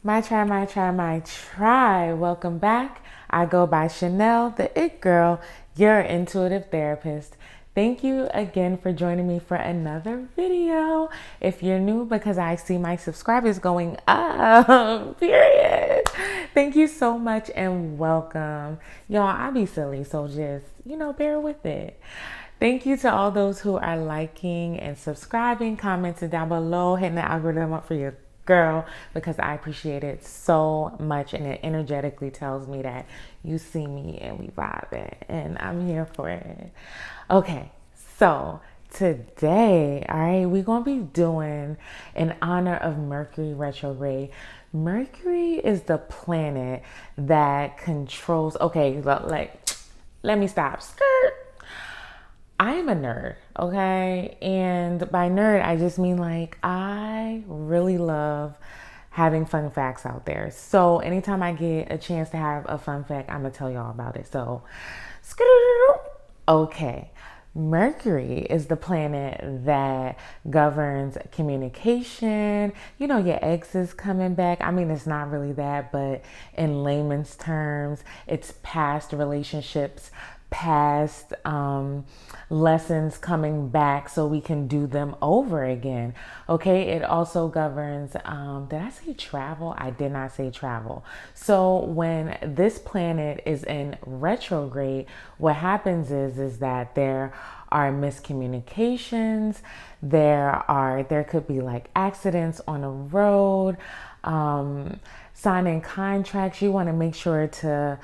My try, my try, my try. Welcome back. I go by Chanel, the It Girl, your intuitive therapist. Thank you again for joining me for another video. If you're new, because I see my subscribers going up, period. Thank you so much and welcome. Y'all, I be silly, so just, bear with it. Thank you to all those who are liking and subscribing, commenting down below, hitting the algorithm up for your girl, because I appreciate it so much, and it energetically tells me that you see me and we vibing and I'm here for it. Okay, so today, all right, we're gonna be doing in honor of Mercury retrograde. Mercury is the planet that controls, okay, let me stop. Skirt. I am a nerd, okay? And by nerd, I just mean I really love having fun facts out there. So anytime I get a chance to have a fun fact, I'm gonna tell y'all about it. So, okay. Mercury is the planet that governs communication. Your ex is coming back. I mean, it's not really that, but in layman's terms, it's past relationships, past lessons coming back so we can do them over again. Okay, it also governs, did I say travel? I did not say travel. So when this planet is in retrograde, what happens is that there are miscommunications, there could be accidents on the road, signing contracts. You want to make sure to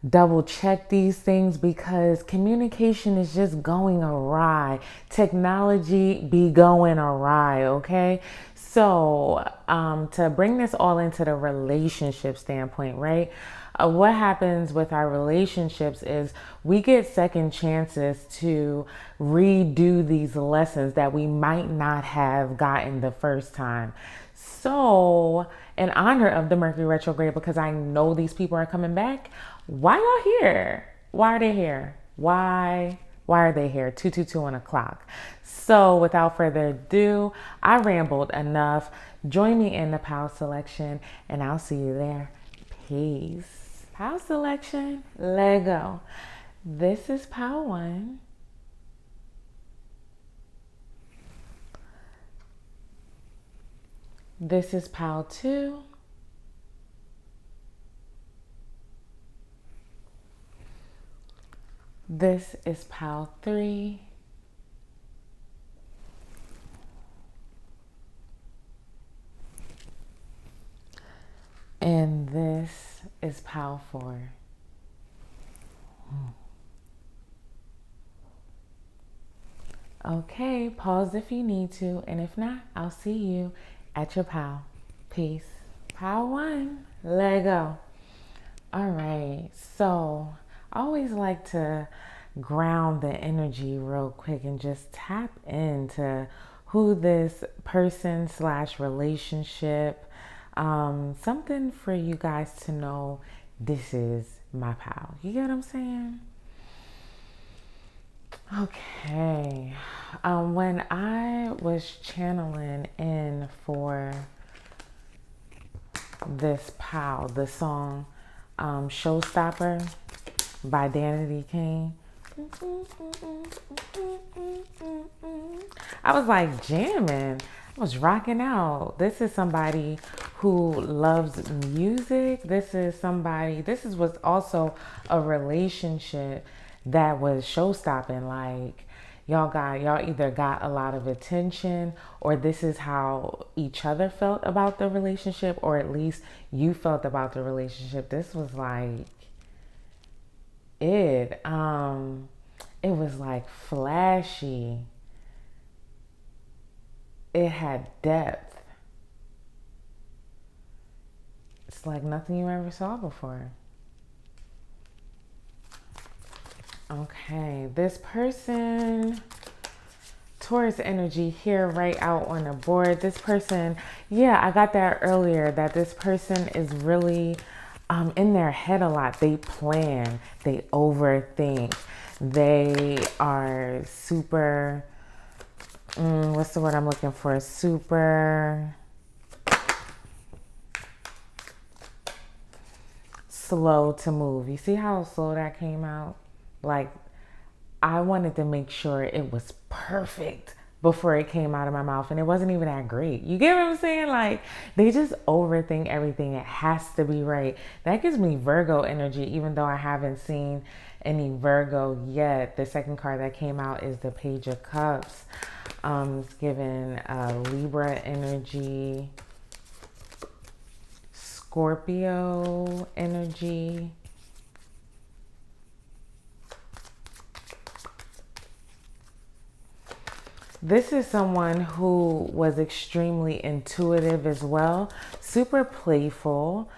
double check these things because communication is just going awry. Technology be going awry, okay? So to bring this all into the relationship standpoint, right? What happens with our relationships is we get second chances to redo these lessons that we might not have gotten the first time. So, in honor of the Mercury retrograde, because I know these people are coming back, why y'all here? Why are they here? Why are they here? 222 on the clock. So, without further ado, I rambled enough. Join me in the POW selection, and I'll see you there. Peace. POW selection, let go. This is POW 1. This is POW 2. This is POW 3. And this is POW 4. Okay, pause if you need to, and if not, I'll see you at your POW. Peace. POW 1, let go. All right, so I always like to ground the energy real quick and just tap into who this person slash relationship, something for you guys to know this is my POW. You get what I'm saying? Okay. When I was channeling in for this POW, the song Showstopper by Danity Kane, I was jamming. I was rocking out. This is somebody who loves music. This was also a relationship that was show stopping. Y'all either got a lot of attention, or this is how each other felt about the relationship, or at least you felt about the relationship. This was it. It was flashy. It had depth. It's like nothing you ever saw before. Okay, this person, Taurus energy here right out on the board. This person, yeah, I got that earlier, that this person is really in their head a lot. They plan, they overthink. They are super, what's the word I'm looking for? Super slow to move. You see how slow that came out? Like, I wanted to make sure it was perfect before it came out of my mouth, and it wasn't even that great. You get what I'm saying? Like, they just overthink everything. It has to be right. That gives me Virgo energy, even though I haven't seen any Virgo yet. The second card that came out is the Page of Cups. It's giving Libra energy, Scorpio energy, this is someone who was extremely intuitive as well, super playful,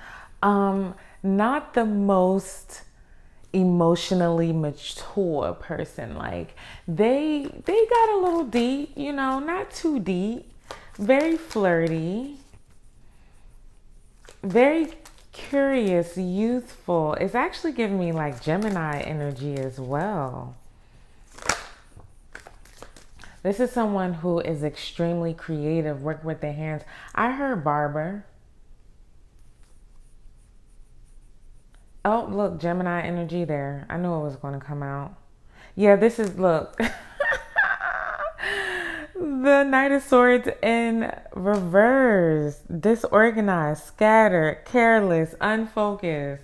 not the most emotionally mature person. Like, they got a little deep, you know, not too deep, very flirty, very curious, youthful. It's actually giving me like Gemini energy as well. This is someone who is extremely creative, work with their hands. I heard barber. Oh, look, Gemini energy there. I knew it was going to come out. Yeah, this is, look. The Knight of Swords in reverse. Disorganized, scattered, careless, unfocused.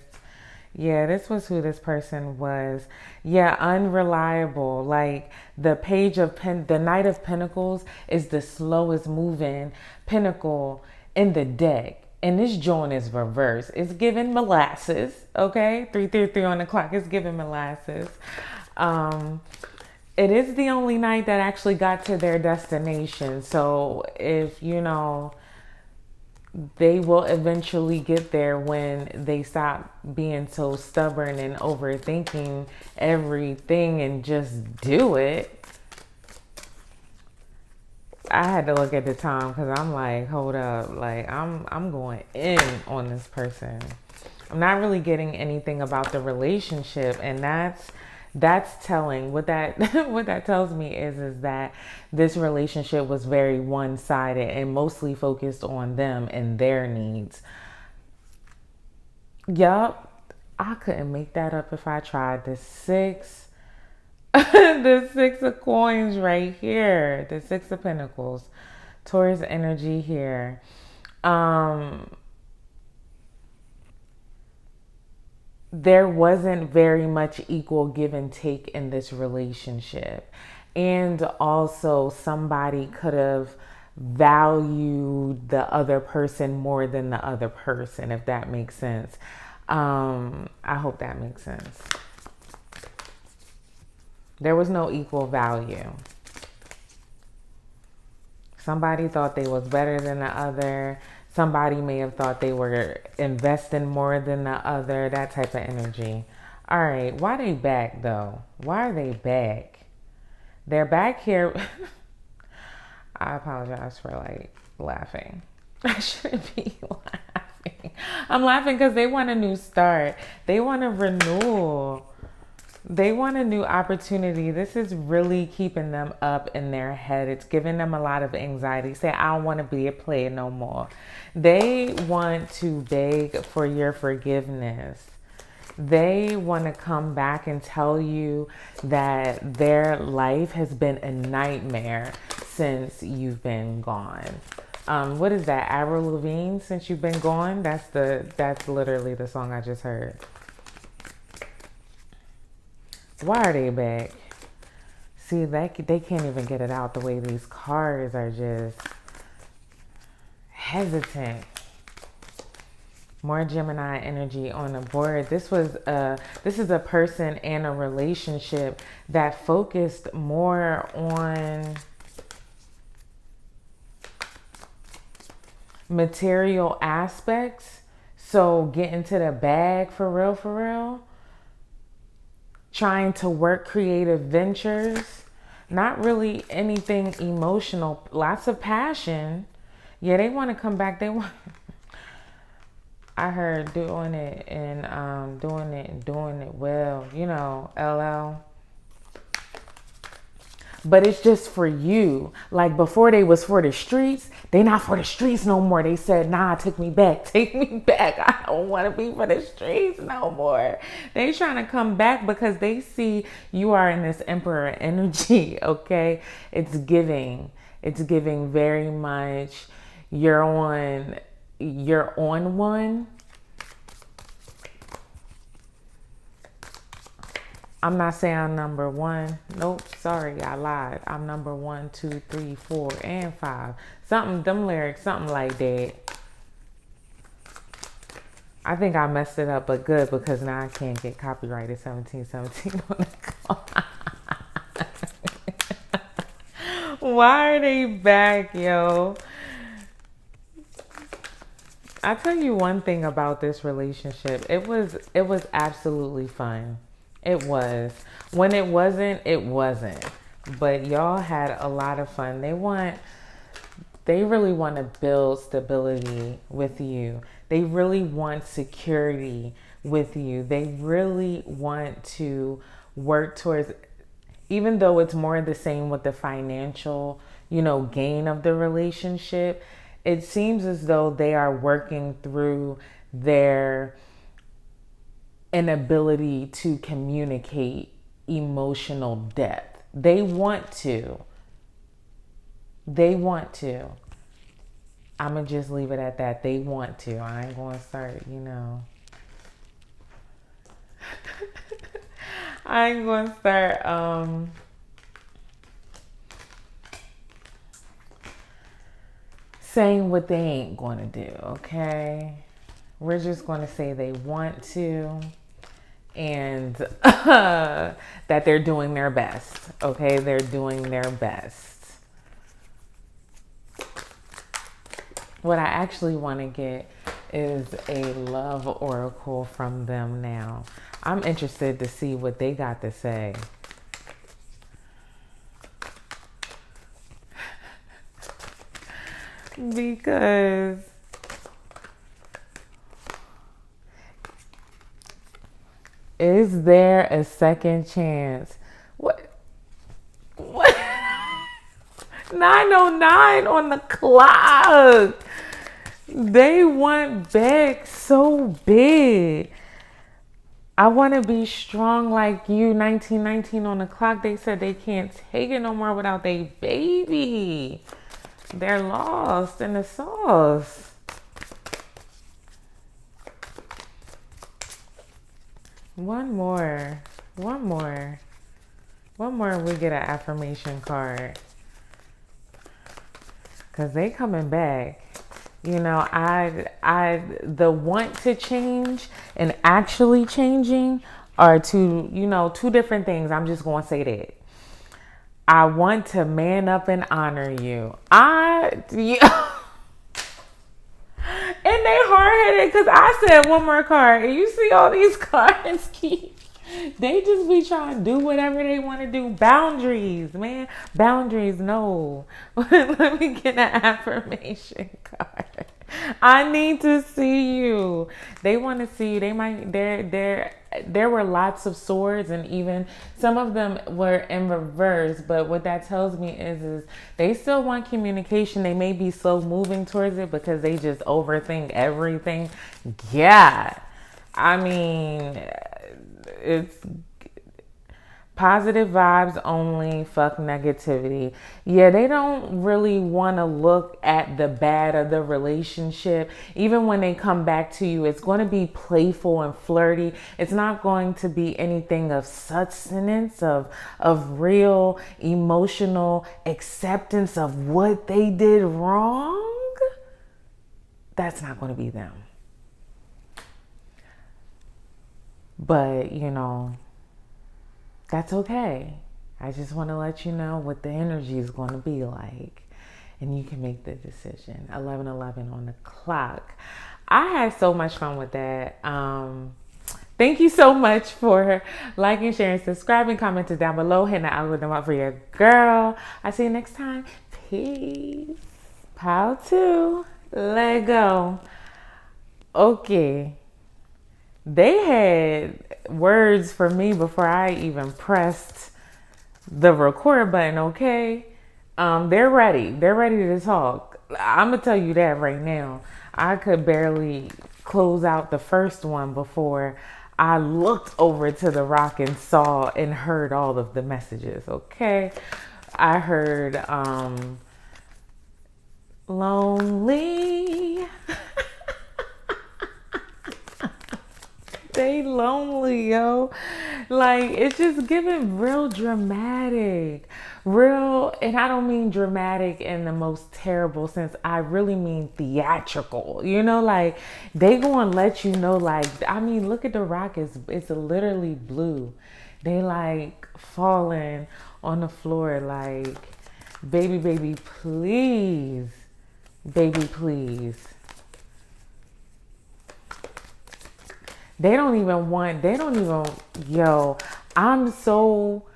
Yeah, this was who this person was. Yeah, unreliable. Like, the Page of the Knight of Pentacles is the slowest moving pentacle in the deck. And this joint is reverse. It's giving molasses, okay? 333 on the clock. It's giving molasses. It is the only knight that actually got to their destination. So if, you know, they will eventually get there when they stop being so stubborn and overthinking everything and just do it. I had to look at the time because I'm like, hold up, like I'm going in on this person. I'm not really getting anything about the relationship, and that's telling. What that what that tells me is that this relationship was very one-sided and mostly focused on them and their needs. Yup, I couldn't make that up if I tried. The six the Six of Coins right here, the Six of Pentacles, Taurus energy here. There wasn't very much equal give and take in this relationship. And also somebody could have valued the other person more than the other person, if that makes sense. I hope that makes sense. There was no equal value. Somebody thought they was better than the other. Somebody may have thought they were investing more than the other. That type of energy. All right. Why they back though? Why are they back? They're back here. I apologize for like laughing. I shouldn't be laughing. I'm laughing because they want a new start. They want a renewal. They want a new opportunity. This is really keeping them up in their head. It's giving them a lot of anxiety. Say, I don't want to be a player no more. They want to beg for your forgiveness. They want to come back and tell you that their life has been a nightmare since you've been gone. What is that? Avril Lavigne, Since You've Been Gone? That's literally the song I just heard. Why are they back? See, they can't even get it out the way these cards are just hesitant. More Gemini energy on the board. This is a person and a relationship that focused more on material aspects. So getting to the bag for real. Trying to work creative ventures. Not really anything emotional. Lots of passion. Yeah, they want to come back. They want... I heard doing it and doing it well. You know, LL. but it's just for you. Like before they was for the streets, they not for the streets no more. They said, nah, take me back. Take me back. I don't want to be for the streets no more. They trying to come back because they see you are in this emperor energy, okay? It's giving very much. You're on one. I'm not saying I'm number one. Nope, sorry, I lied. I'm number 1, 2, 3, 4, and 5. Something, them lyrics, something like that. I think I messed it up, but good, because now I can't get copyrighted 1717 on the clock. Why are they back, yo? I tell you one thing about this relationship. It was absolutely fun. It was. When it wasn't, it wasn't. But y'all had a lot of fun. They really want to build stability with you. They really want security with you. They really want to work towards, even though it's more the same with the financial, gain of the relationship, it seems as though they are working through their inability to communicate emotional depth. They want to. I'm going to just leave it at that. They want to. I ain't going to start, I ain't going to start saying what they ain't going to do, okay? We're just going to say they want to, and that they're doing their best, okay? They're doing their best. What I actually want to get is a love oracle from them now. I'm interested to see what they got to say. Because is there a second chance? What? 9:09 on the clock. They want back so big. I want to be strong like you. 1919 on the clock. They said they can't take it no more without their baby. They're lost in the sauce. One more. We get an affirmation card. Because they coming back. The want to change and actually changing are two different things. I'm just going to say that. I want to man up and honor you. And they hard-headed because I said one more card. And you see all these cards they just be trying to do whatever they want to do. Boundaries, man. Boundaries, no. Let me get an affirmation card. I need to see you. They want to see you. There were lots of swords, and even some of them were in reverse. But what that tells me is they still want communication. They may be slow moving towards it because they just overthink everything. Yeah. I mean, it's positive vibes only, fuck negativity. Yeah, they don't really want to look at the bad of the relationship. Even when they come back to you, it's going to be playful and flirty. It's not going to be anything of substance, of real emotional acceptance of what they did wrong. That's not going to be them. But, that's okay. I just want to let you know what the energy is going to be like. And you can make the decision. 11:11 on the clock. I had so much fun with that. Thank you so much for liking, sharing, subscribing, commenting down below, hitting the algorithm up for your girl. I see you next time. Peace. Pow 2. Let go. Okay. They had words for me before I even pressed the record button, okay? They're ready. They're ready to talk. I'm gonna tell you that right now. I could barely close out the first one before I looked over to the rock and saw and heard all of the messages, okay? I heard lonely. They lonely, yo. Like, it's just giving real dramatic. Real, and I don't mean dramatic in the most terrible sense. I really mean theatrical. You know, like, they gonna let you know, like, I mean, look at the rock. It's literally blue. They, like, falling on the floor, like, baby, baby, please. Baby, please. They don't even, yo, I'm so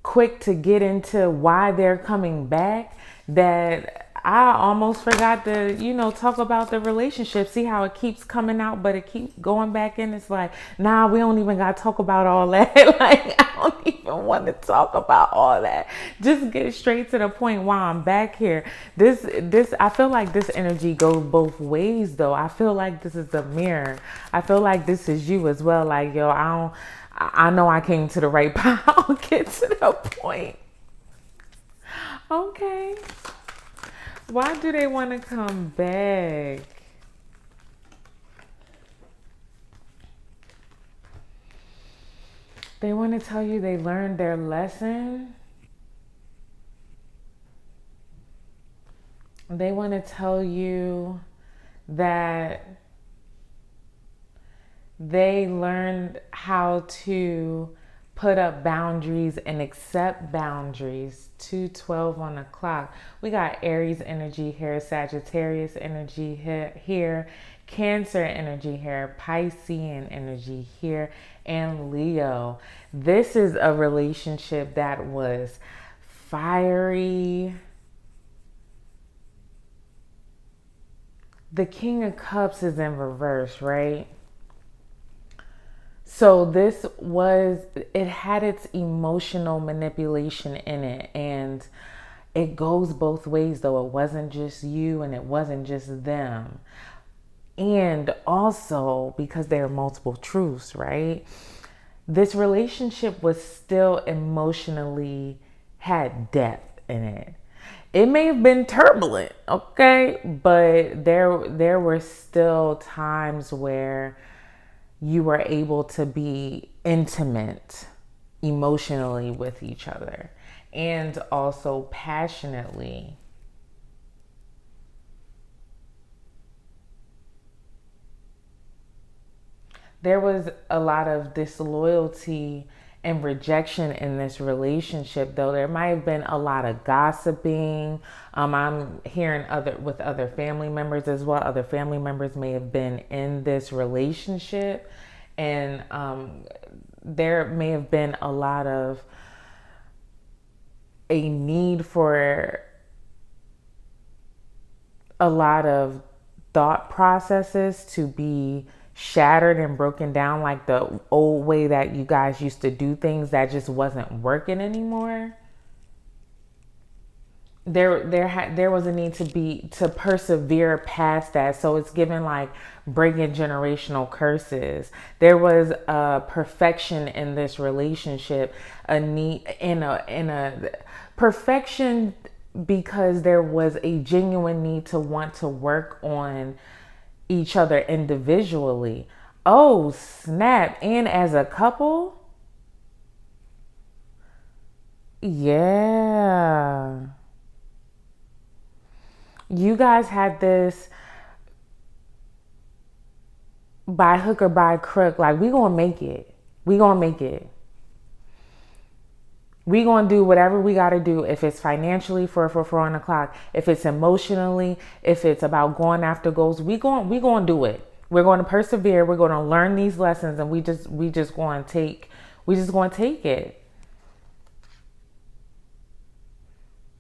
quick to get into why they're coming back that I almost forgot to, talk about the relationship. See how it keeps coming out, but it keeps going back in. It's like, nah, we don't even got to talk about all that. Like, I don't even want to talk about all that. Just get straight to the point while I'm back here. I feel like this energy goes both ways, though. I feel like this is a mirror. I feel like this is you as well. Like, yo, I know I came to the right part. I'll get to the point. Okay. Why do they want to come back? They want to tell you they learned their lesson. They want to tell you that they learned how to put up boundaries and accept boundaries. 2:12 on the clock. We got Aries energy here, Sagittarius energy here, Cancer energy here, Piscean energy here, and Leo. This is a relationship that was fiery. The King of Cups is in reverse, right? So it had its emotional manipulation in it, and it goes both ways, though. It wasn't just you and it wasn't just them. And also, because there are multiple truths, right? This relationship was still emotionally had depth in it. It may have been turbulent, okay? But there were still times where you were able to be intimate emotionally with each other and also passionately. There was a lot of disloyalty and rejection in this relationship, though. There might have been a lot of gossiping. I'm hearing with other family members as well. Other family members may have been in this relationship, and there may have been a lot of a need for a lot of thought processes to be shattered and broken down, like the old way that you guys used to do things that just wasn't working anymore. There was a need to persevere past that. So it's given like breaking generational curses. There was a perfection in this relationship, a need in a perfection, because there was a genuine need to want to work on each other individually. Oh, snap. And as a couple? Yeah. You guys had this by hook or by crook. Like, we gonna make it. We gonna make it. We gonna do whatever we gotta do. If it's financially for 4 o'clock, if it's emotionally, if it's about going after goals, we gonna do it. We're going to persevere. We're going to learn these lessons, and we just going to take it.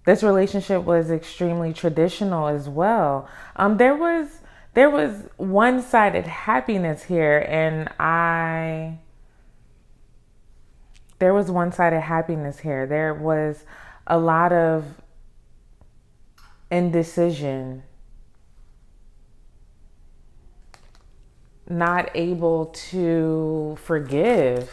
This relationship was extremely traditional as well. There was one-sided happiness here, and there was one-sided happiness here. There was a lot of indecision, not able to forgive.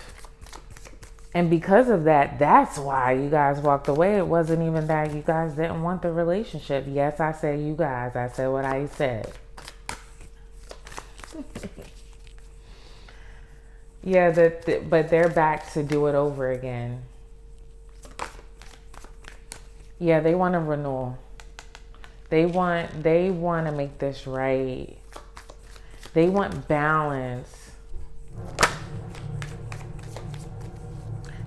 And because of that, that's why you guys walked away. It wasn't even that you guys didn't want the relationship. Yes, I said you guys. I said what I said. Yeah, but they're back to do it over again. Yeah, they want a renewal. They want to make this right. They want balance.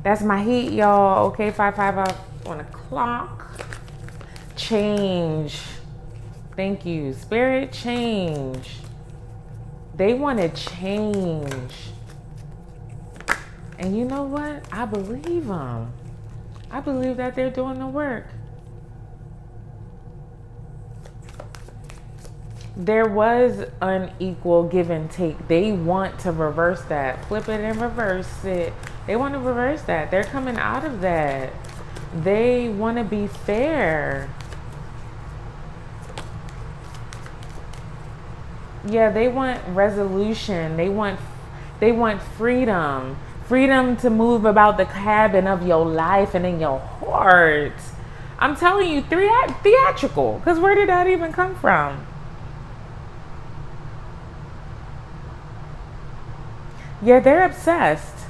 That's my heat, y'all. Okay, 5 on the clock. Change. Thank you. Spirit, change. They want to change. And you know what? I believe them. I believe that they're doing the work. There was unequal give and take. They want to reverse that. Flip it and reverse it. They want to reverse that. They're coming out of that. They want to be fair. Yeah, they want resolution. They want freedom. Freedom to move about the cabin of your life and in your heart. I'm telling you, theatrical. Because where did that even come from? Yeah, they're obsessed.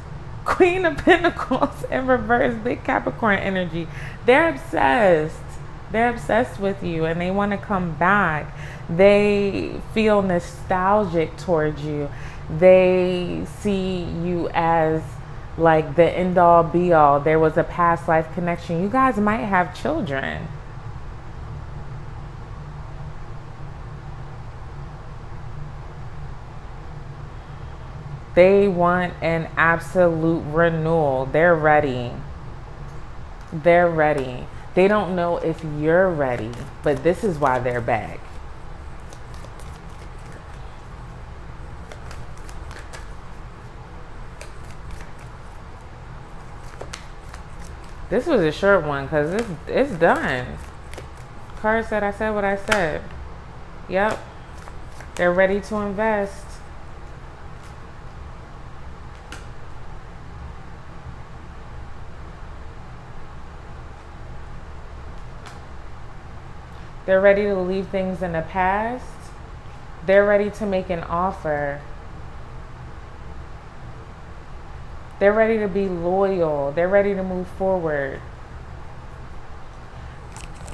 Queen of Pentacles in reverse, big Capricorn energy. They're obsessed. They're obsessed with you and they want to come back. They feel nostalgic towards you. They see you as like the end all be all. There was a past life connection. You guys might have children. They want an absolute renewal. They're ready. They're ready. They don't know if you're ready, but this is why they're back. This was a short one because it's done. Card said I said what I said. Yep. They're ready to invest. They're ready to leave things in the past. They're ready to make an offer. They're ready to be loyal. They're ready to move forward.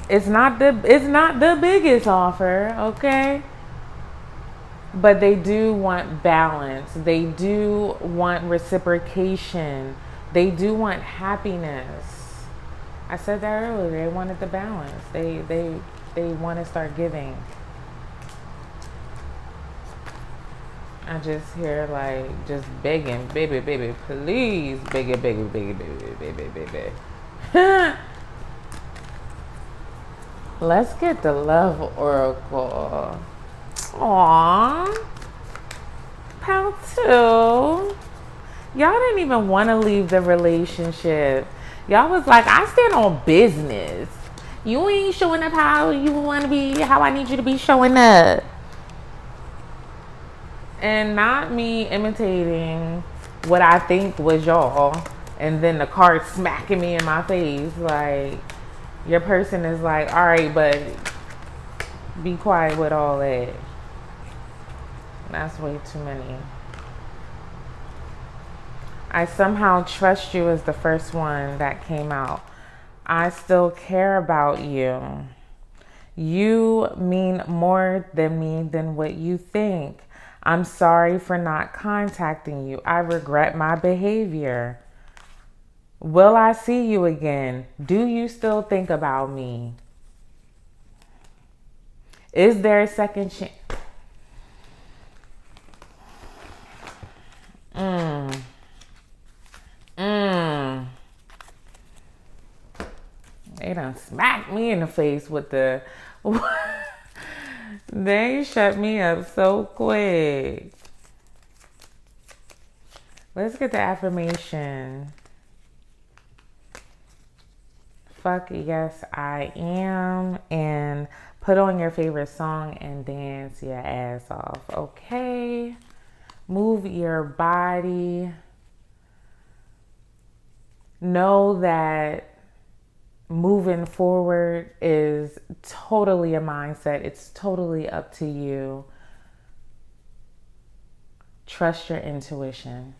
It's not the biggest offer, okay? But they do want balance. They do want reciprocation. They do want happiness. I said that earlier. They wanted the balance. They want to start giving. I just hear like just begging, baby, please, baby. Let's get the love oracle. Aww. Pal 2. Y'all didn't even want to leave the relationship. Y'all was like, I stand on business. You ain't showing up how you want to be, how I need you to be showing up. And not me imitating what I think was y'all. And then the card smacking me in my face. Like, your person is like, all right, but be quiet with all that. That's way too many. I somehow trust you is the first one that came out. I still care about you. You mean more than me than what you think. I'm sorry for not contacting you. I regret my behavior. Will I see you again? Do you still think about me? Is there a second chance? They done smacked me in the face with the... They shut me up so quick. Let's get the affirmation. fuck yes I am, and put on your favorite song and dance your ass off, okay? Move your body. Know that moving forward is totally a mindset. It's totally up to you. Trust your intuition.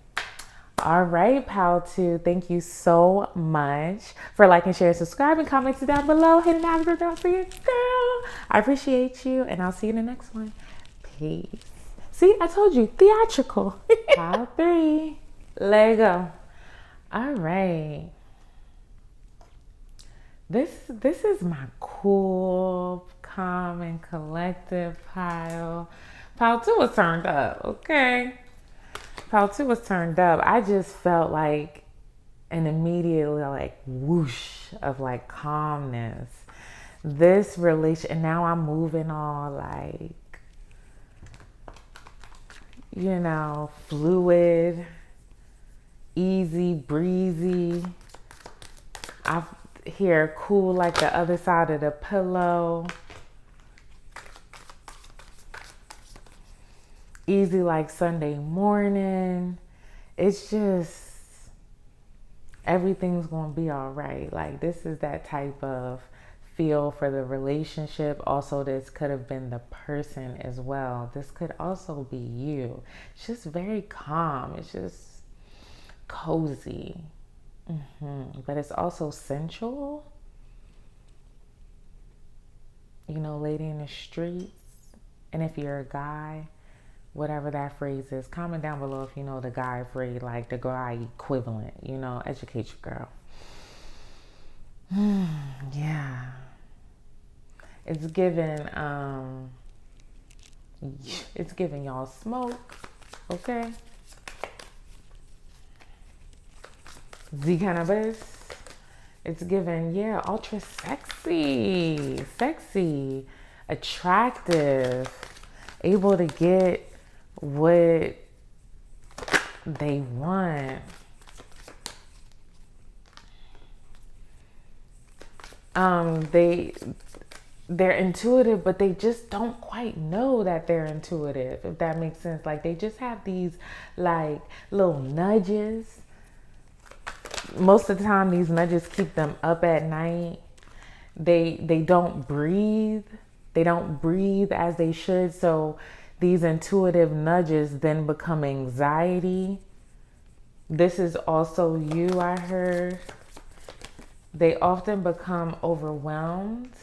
All right, pal 2, thank you so much for liking, sharing, subscribing, commenting down below, hitting that bell for your girl. I appreciate you, and I'll see you in the next one. Peace. See, I told you, theatrical. Pal 3, Lego. All right. This is my cool, calm, and collective pile. Pile 2 was turned up, okay? Pile 2 was turned up. I just felt like an immediate like whoosh of like calmness. This relation, and now I'm moving all like, you know, fluid, easy, breezy. I hear cool like the other side of the pillow. Easy like Sunday morning. It's just, everything's gonna be all right. Like, this is that type of feel for the relationship. Also, this could have been the person as well. This could also be you. It's just very calm. It's just cozy. But it's also sensual. You know, lady in the streets. And if you're a guy, whatever that phrase is, comment down below if you know the guy phrase, like the guy equivalent. You know, educate your girl. Yeah. It's giving y'all smoke. Okay. Z cannabis. It's giving, yeah, ultra sexy, attractive, able to get what they want. They're intuitive, but they just don't quite know that they're intuitive, if that makes sense. Like, they just have these like little nudges. Most of the time, these nudges keep them up at night. They don't breathe. They don't breathe as they should. So these intuitive nudges then become anxiety. This is also you, I heard. They often become overwhelmed.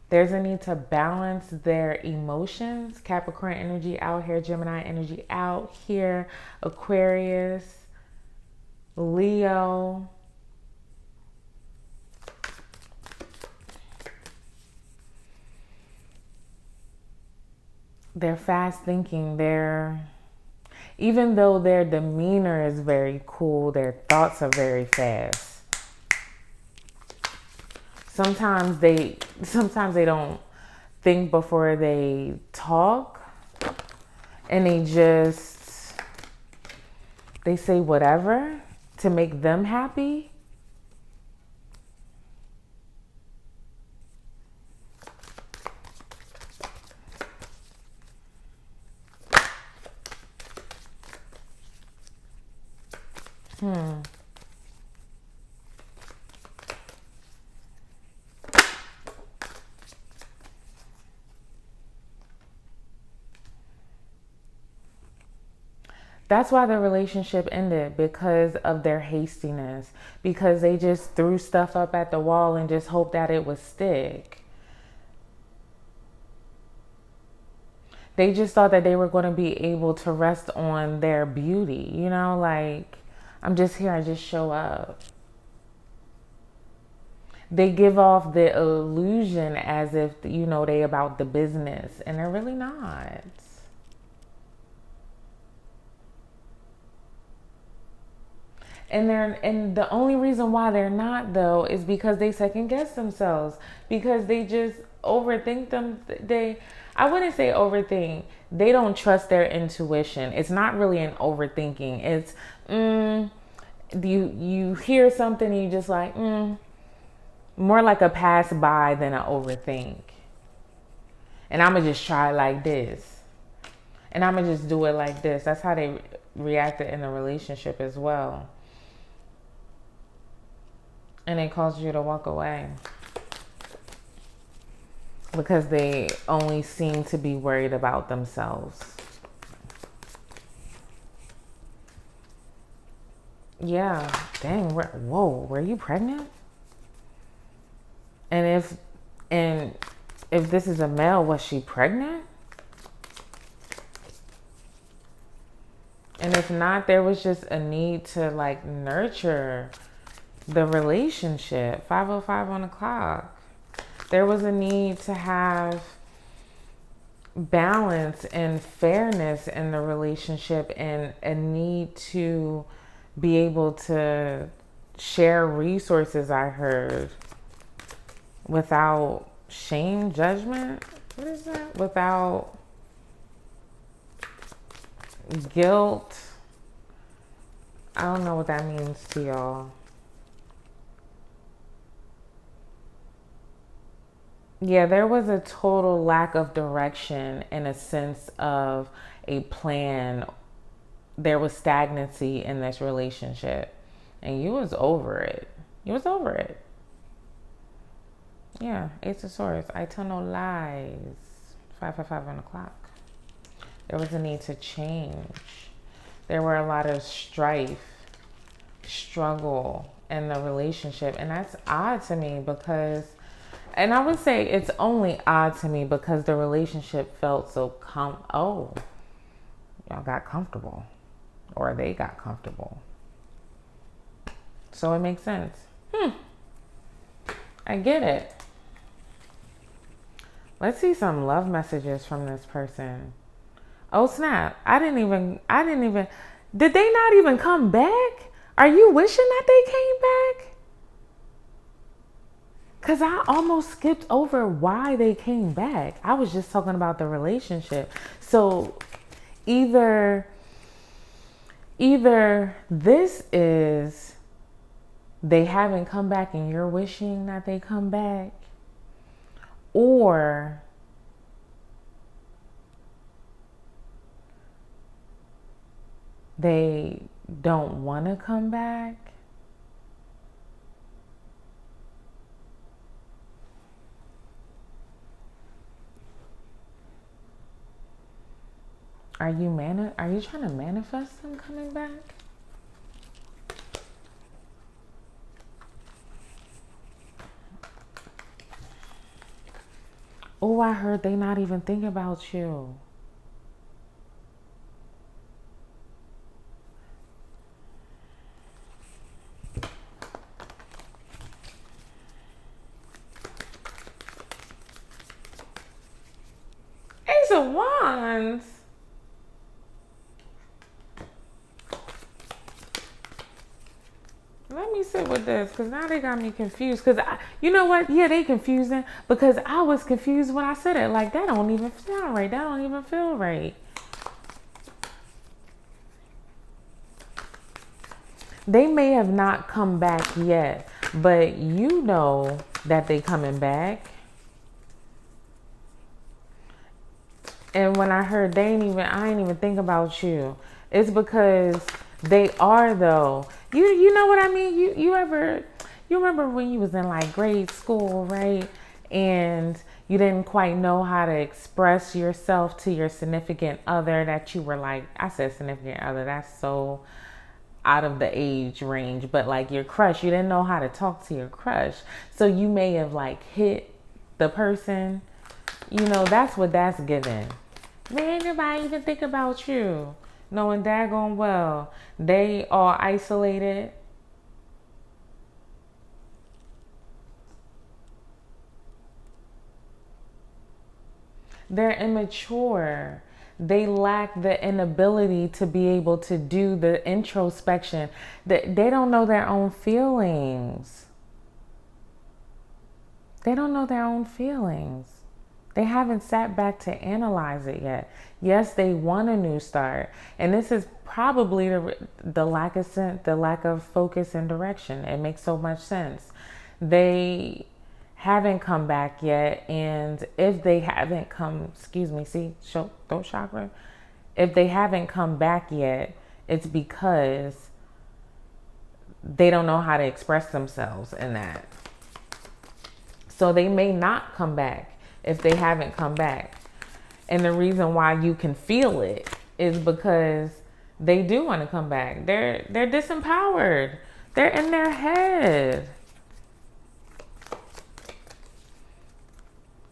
There's a need to balance their emotions. Capricorn energy out here, Gemini energy out here, Aquarius, Leo. They're fast thinking. Even though their demeanor is very cool, their thoughts are very fast. Sometimes they don't think before they talk, and they say whatever to make them happy. That's why the relationship ended, because of their hastiness, because they just threw stuff up at the wall and just hoped that it would stick. They just thought that they were going to be able to rest on their beauty, you know, like, I'm just here, I just show up. They give off the illusion as if, you know, they about the business, and they're really not. And the only reason why they're not, though, is because they second guess themselves, because they just overthink them. I wouldn't say overthink. They don't trust their intuition. It's not really an overthinking. It's you hear something and you just like more like a pass by than an overthink. And I'm going to just try it like this. And I'm going to just do it like this. That's how they reacted in a relationship as well. And it caused you to walk away. Because they only seem to be worried about themselves. Yeah. Dang. Whoa. Were you pregnant? And if this is a male, was she pregnant? And if not, there was just a need to like nurture the relationship. 5:05 on the clock. There was a need to have balance and fairness in the relationship, and a need to be able to share resources, I heard, without shame, judgment. What is that? Without guilt. I don't know what that means to y'all. Yeah, there was a total lack of direction and a sense of a plan. There was stagnancy in this relationship. And you was over it. You was over it. Yeah, Ace of Swords. I tell no lies. 5:05 on the clock. There was a need to change. There were a lot of strife, struggle in the relationship. And that's odd to me because, and I would say it's only odd to me because the relationship felt so y'all got comfortable, or they got comfortable. So it makes sense. I get it. Let's see some love messages from this person. Oh snap. Did they not even come back? Are you wishing that they came back? Because I almost skipped over why they came back. I was just talking about the relationship. So either this is they haven't come back and you're wishing that they come back, or they don't want to come back. Are you trying to manifest them coming back? Oh, I heard they not even think about you. Ace of Wands. Let me sit with this, because now they got me confused. Because you know what? Yeah, they confusing, because I was confused when I said it. Like, that don't even sound right. That don't even feel right. They may have not come back yet, but you know that they coming back. And when I heard I ain't even think about you, it's because they are though. You know what I mean? You remember when you was in like grade school, right? And you didn't quite know how to express yourself to your significant other, that you were like, I said significant other, that's so out of the age range, but like your crush, you didn't know how to talk to your crush. So you may have like hit the person. You know, that's what that's given. Man, nobody even think about you. Knowing daggone well, they are isolated. They're immature. They lack the inability to be able to do the introspection. They don't know their own feelings. They don't know their own feelings. They haven't sat back to analyze it yet. Yes, they want a new start. And this is probably the lack of focus and direction. It makes so much sense. They haven't come back yet. And if they haven't come, throat chakra. If they haven't come back yet, it's because they don't know how to express themselves in that. So they may not come back if they haven't come back. And the reason why you can feel it is because they do want to come back. They're disempowered. They're in their head.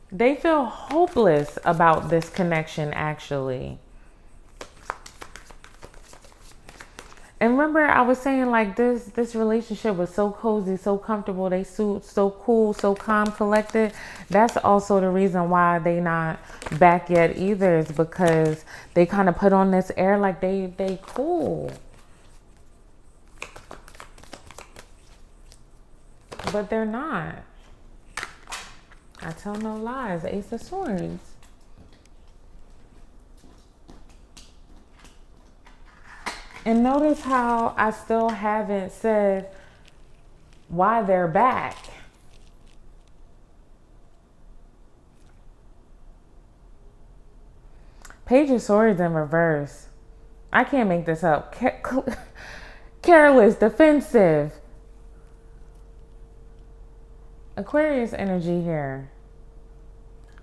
They feel hopeless about this connection, actually. And remember, I was saying like this relationship was so cozy, so comfortable. They so cool, so calm, collected. That's also the reason why they not back yet either, is because they kind of put on this air like they cool. But they're not. I tell no lies. Ace of Swords. And notice how I still haven't said why they're back. Page of Swords in reverse. I can't make this up. Careless, defensive. Aquarius energy here.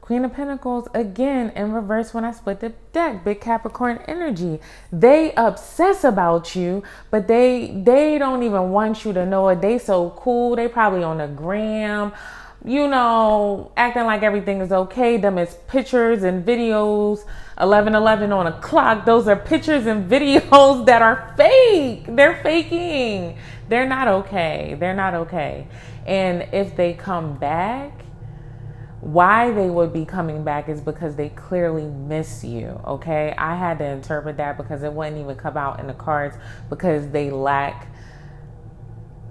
Queen of Pentacles, again, in reverse when I split the deck. Big Capricorn energy. They obsess about you, but they don't even want you to know it. They so cool. They probably on the gram, you know, acting like everything is okay. Them is pictures and videos. 11:11 on a clock. Those are pictures and videos that are fake. They're faking. They're not okay. They're not okay. And if they come back, why they would be coming back is because they clearly miss you, okay? I had to interpret that because it wouldn't even come out in the cards, because they lack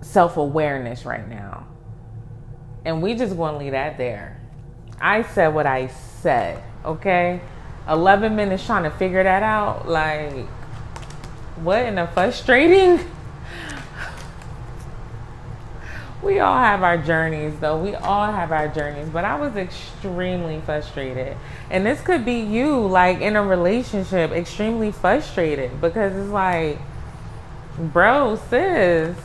self-awareness right now. And we just going to leave that there. I said what I said, okay? 11 minutes trying to figure that out. Like, what in the frustrating? We all have our journeys, though. We all have our journeys. But I was extremely frustrated. And this could be you, like, in a relationship, extremely frustrated. Because it's like, bro, sis.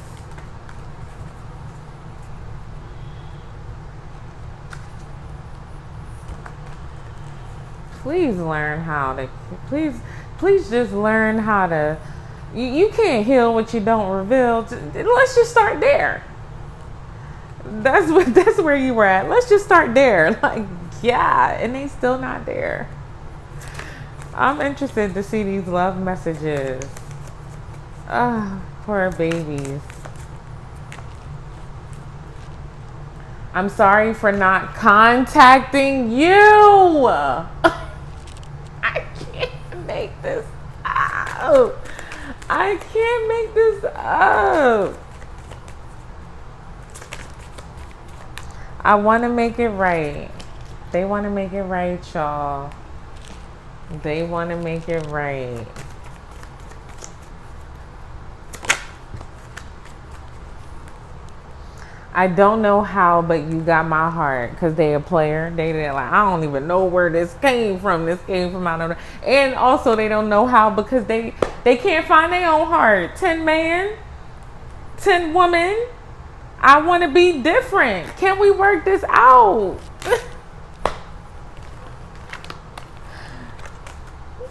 Please learn how to, please just learn how to, you can't heal what you don't reveal. Let's just start there. That's where you were at. Let's just start there. Like, yeah, and they still not there. I'm interested to see these love messages. Ah, poor babies. I'm sorry for not contacting you. I can't make this up. I can't make this up. I want to make it right. They want to make it right, y'all. They want to make it right. I don't know how, but you got my heart, because they a player. They're like, I don't even know where this came from. This came from out of there. And also they don't know how, because they can't find their own heart. 10 man, 10 woman. I want to be different. Can we work this out?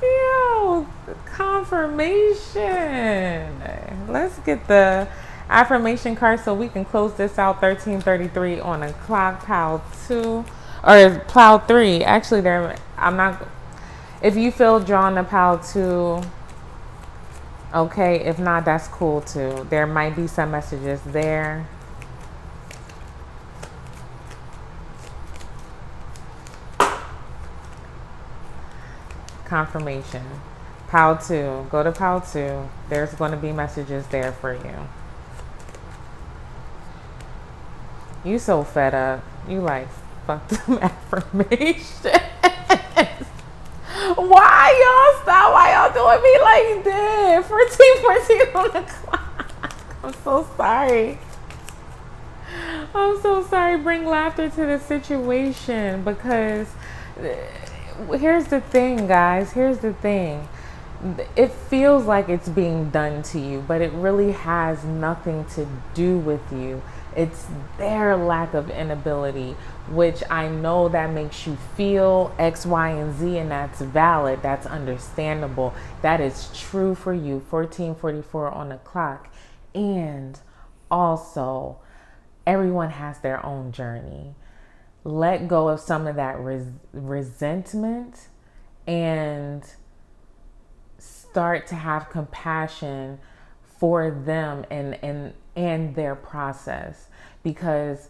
Yo, confirmation. Let's get the affirmation card so we can close this out. 13:33 on the clock. Pile 2 or pile 3. Actually, I'm not. If you feel drawn to pile 2, okay. If not, that's cool too. There might be some messages there. Confirmation. Pile 2. Go to pile 2. There's going to be messages there for you. You so fed up. You like, fuck them affirmations. Why y'all stop? Why y'all doing me like this? 14 on the clock. I'm so sorry. I'm so sorry. Bring laughter to the situation because here's the thing, guys. Here's the thing. It feels like it's being done to you, but it really has nothing to do with you. It's their lack of inability, which I know that makes you feel X, Y, and Z, and that's valid. That's understandable. That is true for you. 1444 on the clock. And also, everyone has their own journey. Let go of some of that resentment and start to have compassion for them and their process, because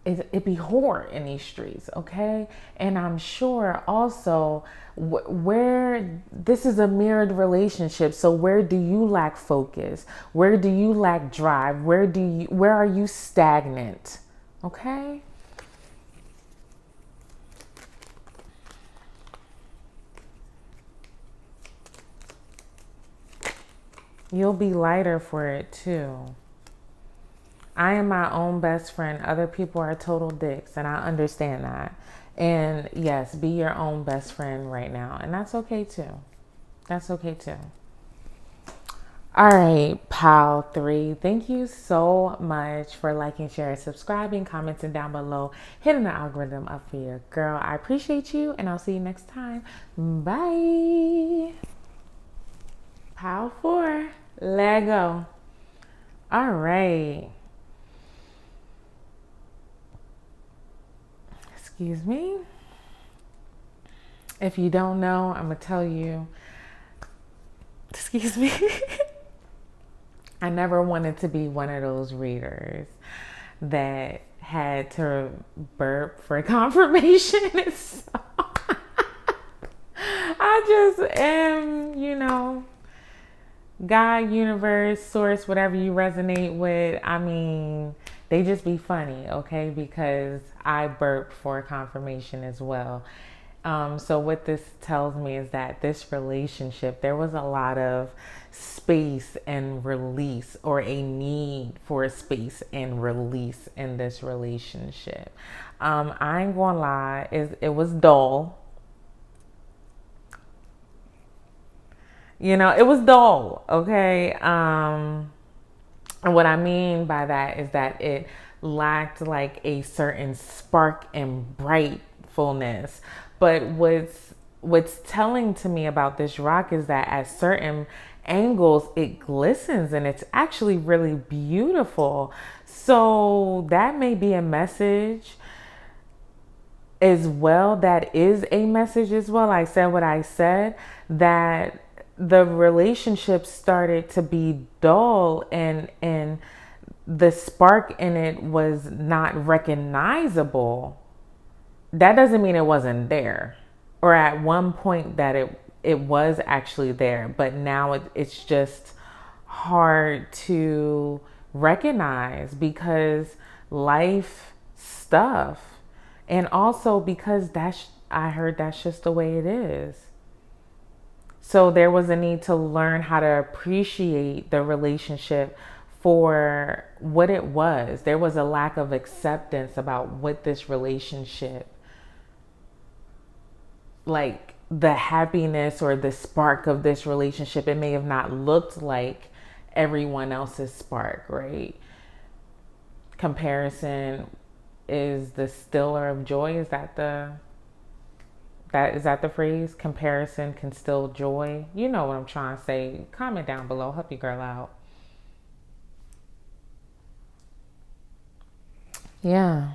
it be horror in these streets, okay? And I'm sure also where this is a mirrored relationship. So where do you lack focus? Where do you lack drive? Where are you stagnant? Okay? You'll be lighter for it too. I am my own best friend. Other people are total dicks, and I understand that. And yes, be your own best friend right now. And that's okay too. That's okay too. All right, pal 3. Thank you so much for liking, sharing, subscribing, commenting down below, hitting the algorithm up for your girl. I appreciate you, and I'll see you next time. Bye. Pal 4. Let go. All right. Excuse me. If you don't know, I'm going to tell you. Excuse me. I never wanted to be one of those readers that had to burp for confirmation. So I just am, God, universe, source, whatever you resonate with. I mean, they just be funny, okay? Because I burp for confirmation as well. So what this tells me is that this relationship, there was a lot of space and release, or a need for space and release in this relationship. I ain't gonna lie, it was dull. It was dull, okay? And what I mean by that is that it lacked like a certain spark and brightfulness. But what's telling to me about this rock is that at certain angles it glistens and it's actually really beautiful. So that may be a message as well. That is a message as well. I said what I said, that the relationship started to be dull and the spark in it was not recognizable. That doesn't mean it wasn't there, or at one point that it was actually there, but now it's just hard to recognize because life stuff, and also because I heard that's just the way it is. So there was a need to learn how to appreciate the relationship for what it was. There was a lack of acceptance about what this relationship, like the happiness or the spark of this relationship, it may have not looked like everyone else's spark, right? Comparison is the stiller of joy. Is that the phrase? Comparison can still joy. You know what I'm trying to say. Comment down below. Help your girl out. Yeah.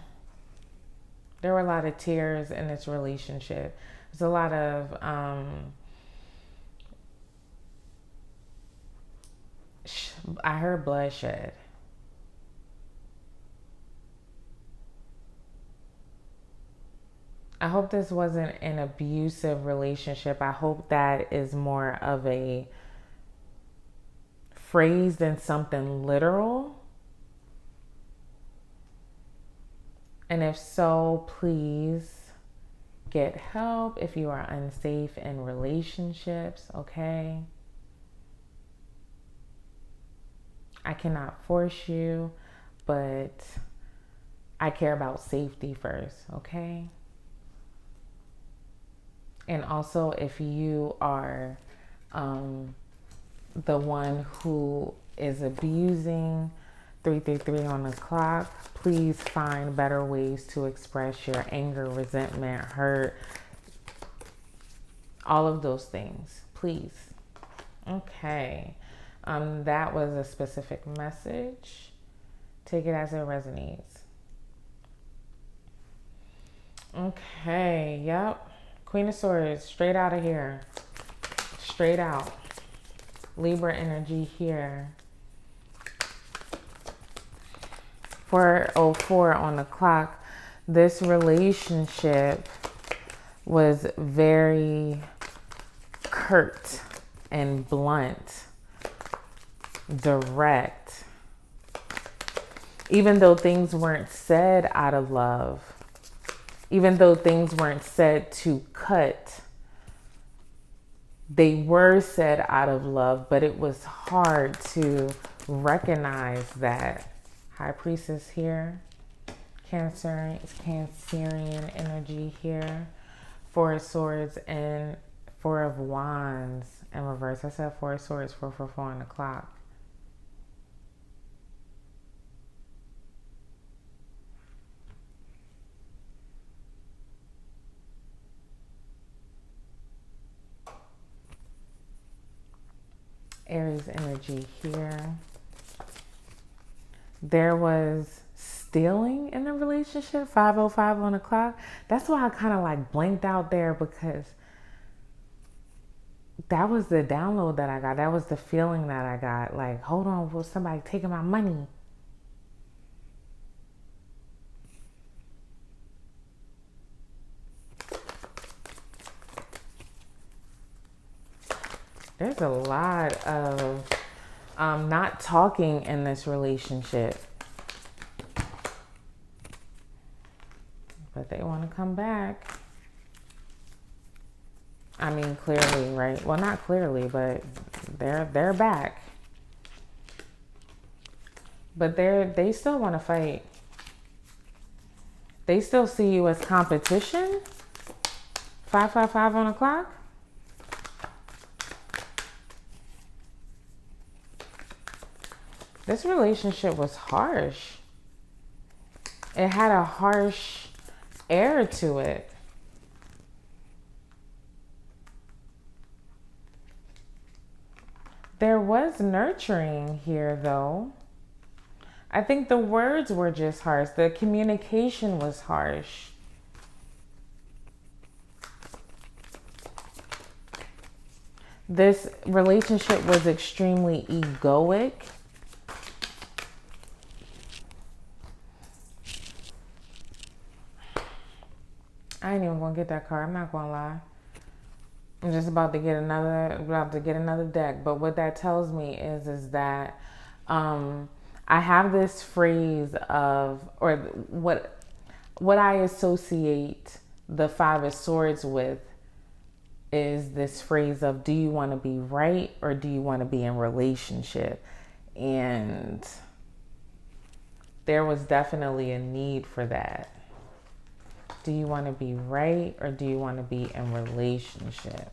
There were a lot of tears in this relationship. There's a lot of I heard bloodshed. I hope this wasn't an abusive relationship. I hope that is more of a phrase than something literal. And if so, please get help if you are unsafe in relationships, okay? I cannot force you. but I care about safety first, okay? And also, if you are the one who is abusing 333 on the clock, please find better ways to express your anger, resentment, hurt, all of those things, please. Okay. That was a specific message. Take it as it resonates. Okay, yep. Queen of Swords, straight out of here. Straight out. Libra energy here. 4:04 on the clock. This relationship was very curt and blunt, direct. Even though things weren't said out of love, even though things weren't said to cut, they were said out of love, but it was hard to recognize that. High Priestess here. Cancer, it's Cancerian energy here. 4 of Swords and 4 of Wands in reverse. I said 4 of Swords, 4:44 on the clock. Aries energy here. There was stealing in the relationship, 5:05 on the clock. That's why I kind of like blanked out there, because that was the download that I got. That was the feeling that I got. Like, hold on, was somebody taking my money? There's a lot of not talking in this relationship. But they want to come back. I mean, clearly, right? Well, not clearly, but they're back. But they still want to fight. They still see you as competition. 5:55 on the clock. This relationship was harsh. It had a harsh air to it. There was nurturing here, though. I think the words were just harsh. The communication was harsh. This relationship was extremely egoic. I ain't even gonna get that card. I'm not gonna lie. I'm just about to get another deck. But what that tells me is that I have this phrase of, or what I associate the 5 of Swords with is this phrase of, do you want to be right or do you want to be in relationship? And there was definitely a need for that. Do you want to be right or do you want to be in relationship?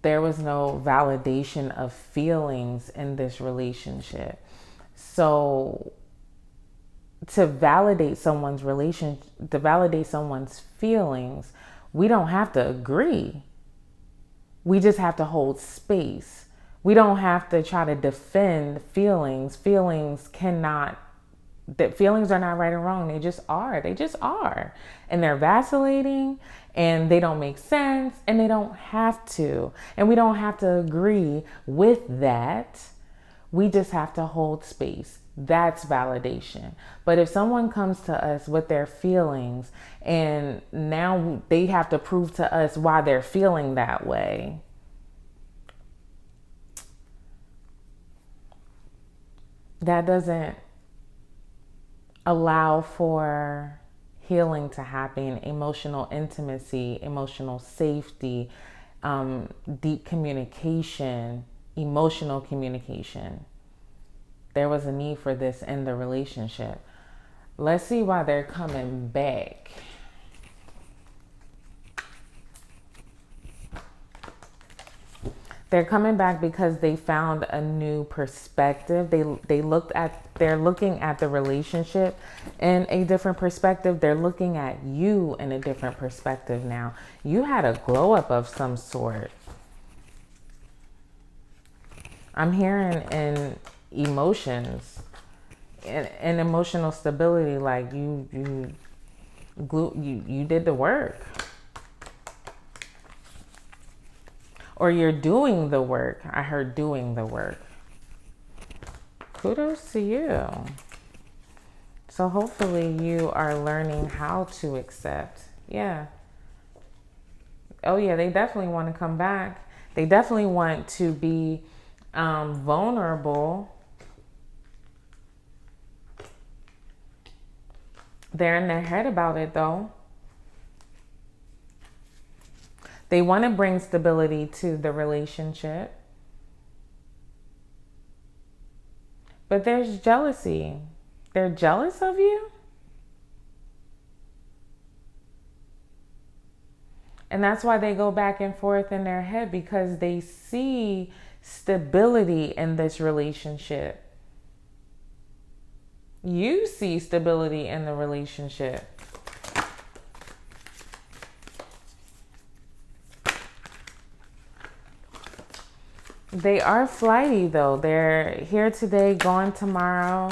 There was no validation of feelings in this relationship. So to validate someone's feelings, we don't have to agree. We just have to hold space. We don't have to try to defend feelings. Feelings are not right or wrong. They just are. They just are. And they're vacillating and they don't make sense and they don't have to. And we don't have to agree with that. We just have to hold space. That's validation. But if someone comes to us with their feelings and now they have to prove to us why they're feeling that way, that doesn't allow for healing to happen, emotional intimacy, emotional safety, deep communication, emotional communication. There was a need for this in the relationship. Let's see why they're coming back. They're coming back because they found a new perspective. They're looking at the relationship in a different perspective. They're looking at you in a different perspective now. You had a glow up of some sort. I'm hearing in emotions and emotional stability, like you did the work. Or you're doing the work. I heard doing the work. Kudos to you. So hopefully you are learning how to accept. Yeah. Oh yeah, they definitely want to come back. They definitely want to be vulnerable. They're in their head about it though. They want to bring stability to the relationship. But there's jealousy. They're jealous of you. And that's why they go back and forth in their head, because they see stability in this relationship. You see stability in the relationship. They are flighty though. They're here today, gone tomorrow.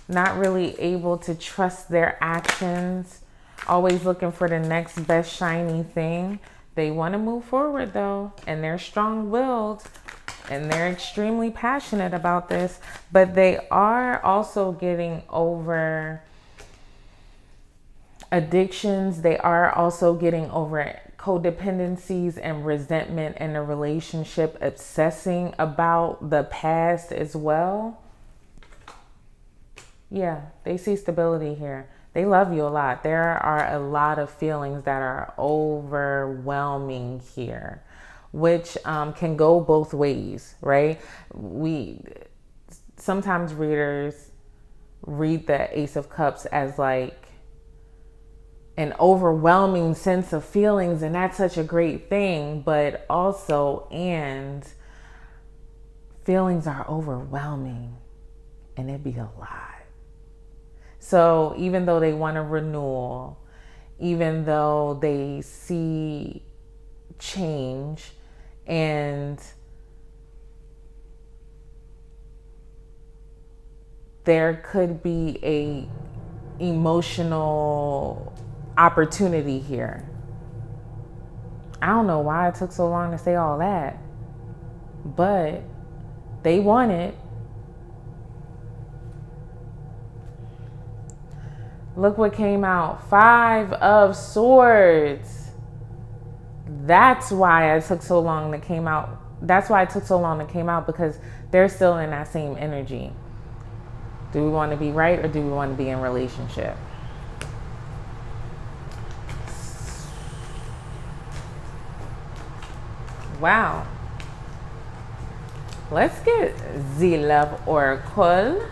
Not really able to trust their actions. Always looking for the next best shiny thing. They want to move forward though. And they're strong-willed. And they're extremely passionate about this. But they are also getting over addictions. They are also getting over codependencies and resentment in a relationship, obsessing about the past as well. Yeah, they see stability here. They love you a lot. There are a lot of feelings that are overwhelming here, which can go both ways, right? Sometimes readers read the Ace of Cups as like an overwhelming sense of feelings, and that's such a great thing, but also, and feelings are overwhelming and it'd be a lot. So even though they want a renewal, even though they see change, and there could be a emotional opportunity here. I don't know why it took so long to say all that, but they want it. Look what came out. 5 of Swords. That's why it took so long to came out. That's why it took so long to came out, because they're still in that same energy. Do we want to be right, or do we want to be in relationship? Wow. Let's get the Love Oracle.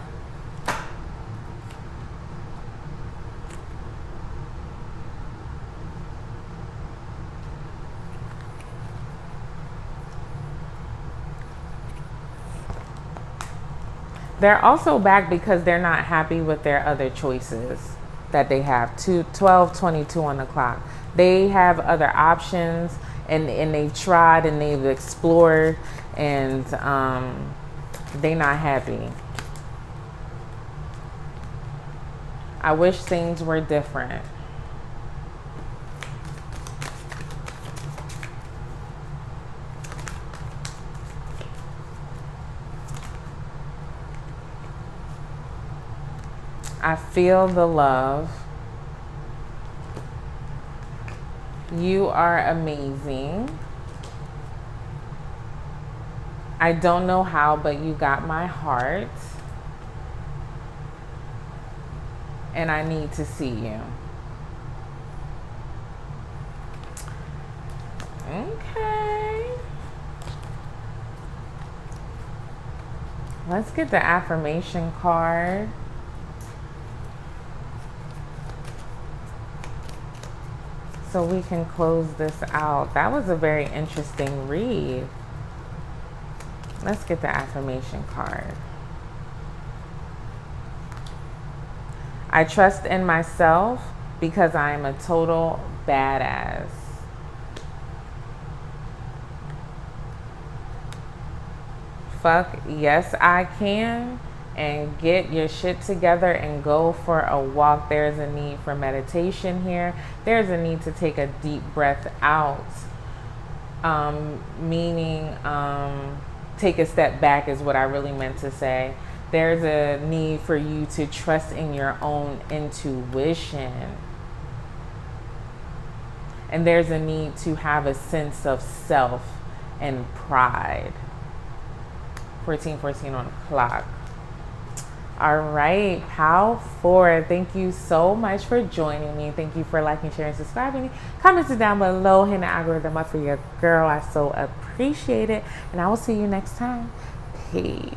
They're also back because they're not happy with their other choices that they have. 12:22 on the clock. They have other options, and they've tried and they've explored, and they're not happy. I wish things were different. I feel the love. You are amazing. I don't know how, but you got my heart. And I need to see you. Okay. Let's get the affirmation card. So we can close this out. That was a very interesting read. Let's get the affirmation card. I trust in myself because I am a total badass. Fuck yes I can, and get your shit together and go for a walk. There's a need for meditation here. There's a need to take a deep breath out, meaning take a step back is what I really meant to say. There's a need for you to trust in your own intuition. And there's a need to have a sense of self and pride. 14:14 on the clock. All right, Pal 4. Thank you so much for joining me. Thank you for liking, sharing, subscribing. Comments down below. Hit the algorithm up for your girl. I so appreciate it. And I will see you next time. Peace.